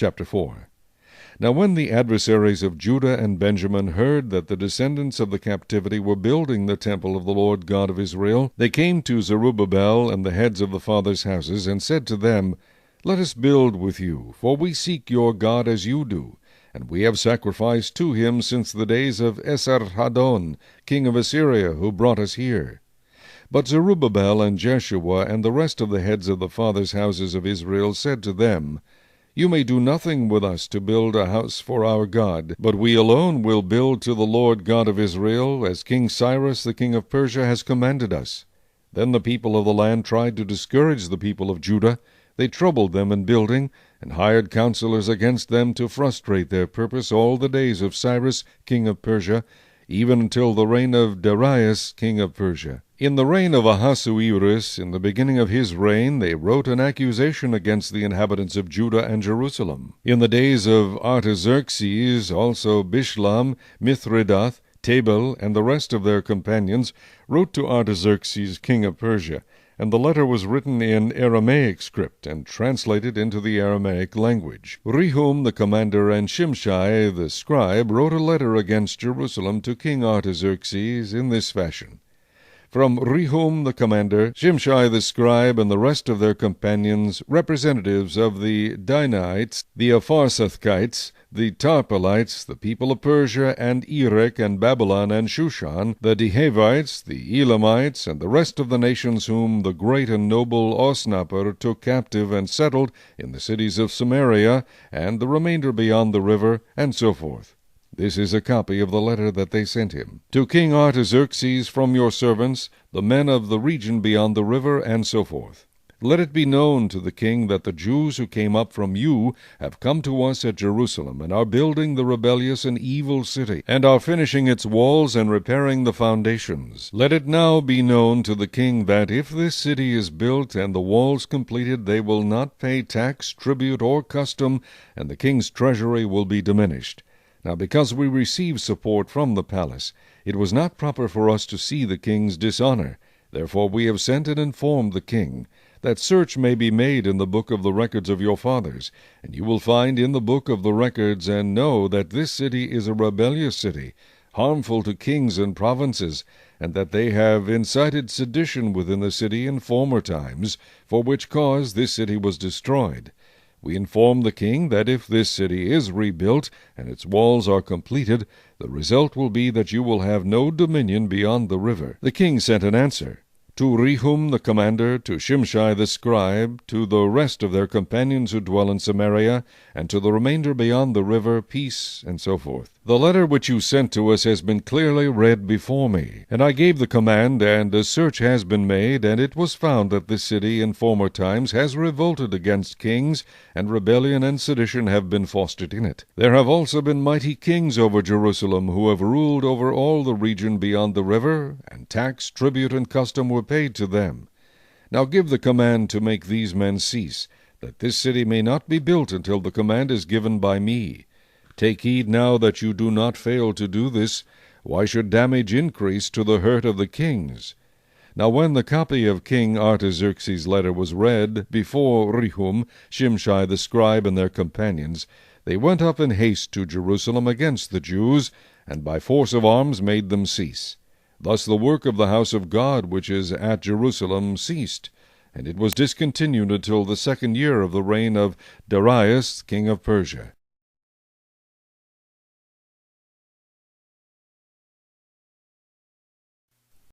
Chapter 4. Now when the adversaries of Judah and Benjamin heard that the descendants of the captivity were building the temple of the Lord God of Israel, they came to Zerubbabel and the heads of the fathers' houses, and said to them, Let us build with you, for we seek your God as you do, and we have sacrificed to him since the days of Esarhaddon, king of Assyria, who brought us here. But Zerubbabel and Jeshua and the rest of the heads of the fathers' houses of Israel said to them, You may do nothing with us to build a house for our God, but we alone will build to the Lord God of Israel, as King Cyrus the king of Persia has commanded us. Then the people of the land tried to discourage the people of Judah. They troubled them in building, and hired counselors against them to frustrate their purpose all the days of Cyrus king of Persia, even until the reign of Darius king of Persia. In the reign of Ahasuerus, in the beginning of his reign, they wrote an accusation against the inhabitants of Judah and Jerusalem. In the days of Artaxerxes, also Bishlam, Mithridath, Tabel, and the rest of their companions wrote to Artaxerxes king of Persia, and the letter was written in Aramaic script and translated into the Aramaic language. Rehum the commander and Shimshai the scribe wrote a letter against Jerusalem to King Artaxerxes in this fashion. From Rehum the commander, Shimshai the scribe, and the rest of their companions, representatives of the Dinites, the Apharsathites, the Tarpelites, the people of Persia, and Erech, and Babylon, and Shushan, the Dehavites, the Elamites, and the rest of the nations whom the great and noble Osnappar took captive and settled in the cities of Samaria, and the remainder beyond the river, and so forth. This is a copy of the letter that they sent him. To King Artaxerxes from your servants, the men of the region beyond the river, and so forth. Let it be known to the king that the Jews who came up from you have come to us at Jerusalem, and are building the rebellious and evil city, and are finishing its walls and repairing the foundations. Let it now be known to the king that if this city is built and the walls completed, they will not pay tax, tribute, or custom, and the king's treasury will be diminished. Now because we receive support from the palace, it was not proper for us to see the king's dishonor. Therefore we have sent and informed the king, that search may be made in the book of the records of your fathers, and you will find in the book of the records and know that this city is a rebellious city, harmful to kings and provinces, and that they have incited sedition within the city in former times, for which cause this city was destroyed. We inform the king that if this city is rebuilt, and its walls are completed, the result will be that you will have no dominion beyond the river. The king sent an answer. To Rehum the commander, to Shimshai the scribe, to the rest of their companions who dwell in Samaria, and to the remainder beyond the river, peace, and so forth. The letter which you sent to us has been clearly read before me, and I gave the command, and a search has been made, and it was found that this city in former times has revolted against kings, and rebellion and sedition have been fostered in it. There have also been mighty kings over Jerusalem, who have ruled over all the region beyond the river, and tax, tribute, and custom were paid to them. Now give the command to make these men cease, that this city may not be built until the command is given by me. Take heed now that you do not fail to do this. Why should damage increase to the hurt of the kings? Now when the copy of King Artaxerxes' letter was read before Rehum, Shimshai the scribe, and their companions, they went up in haste to Jerusalem against the Jews, and by force of arms made them cease. Thus the work of the house of God which is at Jerusalem ceased, and it was discontinued until the 2nd year of the reign of Darius king of Persia.